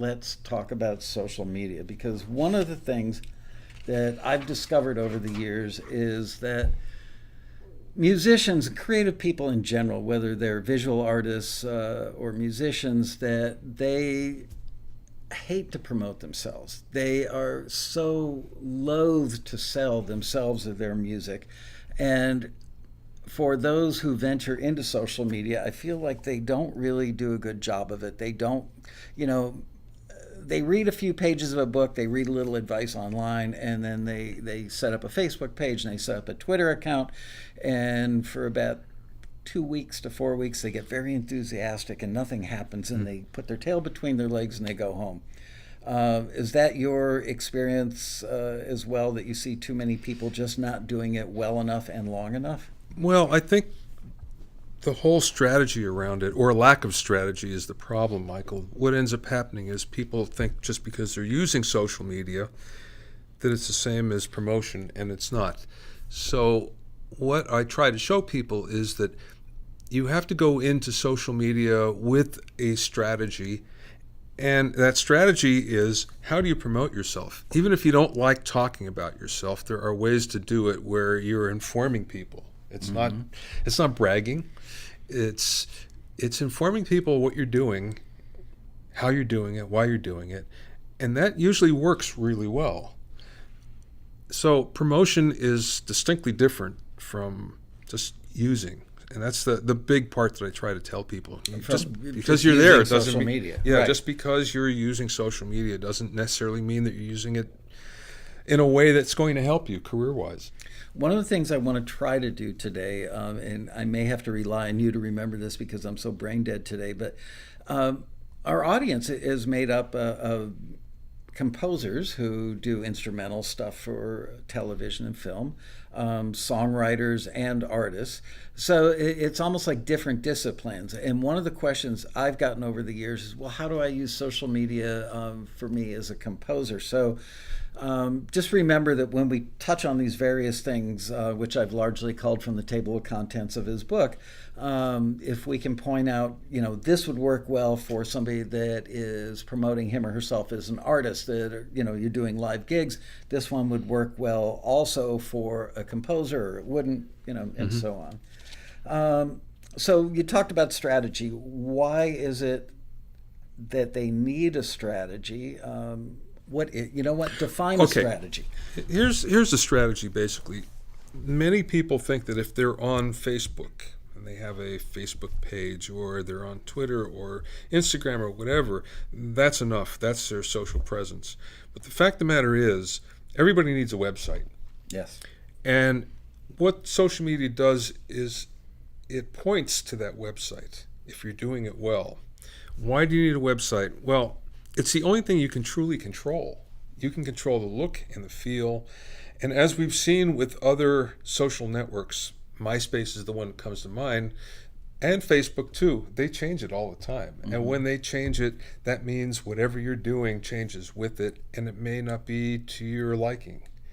let's talk about social media, because one of the things that I've discovered over the years is that musicians, creative people in general, whether they're visual artists or musicians, that they hate to promote themselves. They are so loath to sell themselves or their music. And for those who venture into social media, I feel like they don't really do a good job of it. They don't, you know, they read a few pages of a book, they read a little advice online, and then they set up a Facebook page and they set up a Twitter account. And for about 2 weeks to 4 weeks, they get very enthusiastic and nothing happens, and they put their tail between their legs and they go home. Is that your experience as well, that you see too many people just not doing it well enough and long enough? Well, I think the whole strategy around it, or lack of strategy, is the problem, Michael. What ends up happening is people think just because they're using social media that it's the same as promotion, and it's not. So what I try to show people is that you have to go into social media with a strategy, and that strategy is, how do you promote yourself? Even if you don't like talking about yourself, there are ways to do it where you're informing people. It's not bragging. It's informing people what you're doing, how you're doing it, why you're doing it, and that usually works really well. So promotion is distinctly different from just using, and that's the big part that I try to tell people. Just because you're there doesn't mean media. Yeah, Right. just because you're using social media doesn't necessarily mean that you're using it in a way that's going to help you career-wise. One of the things I want to try to do today, and I may have to rely on you to remember this because I'm so brain dead today, but our audience is made up of composers who do instrumental stuff for television and film, songwriters and artists. So it's almost like different disciplines. And one of the questions I've gotten over the years is, well, how do I use social media for me as a composer? So just remember that when we touch on these various things, which I've largely culled from the table of contents of his book, if we can point out, this would work well for somebody that is promoting him or herself as an artist, that, you're doing live gigs. This one would work well also for a composer, or it wouldn't, and so on. So you talked about strategy. Why is it that they need a strategy? Define a strategy. Here's the strategy, basically. Many people think that if they're on Facebook and they have a Facebook page, or they're on Twitter or Instagram or whatever, that's enough. That's their social presence. But the fact of the matter is, everybody needs a website. Yes. And what social media does is it points to that website if you're doing it well. Why do you need a website? Well, it's the only thing you can truly control. You can control the look and the feel. And as we've seen with other social networks, MySpace is the one that comes to mind, and Facebook too, they change it all the time. And when they change it, that means whatever you're doing changes with it, and it may not be to your liking.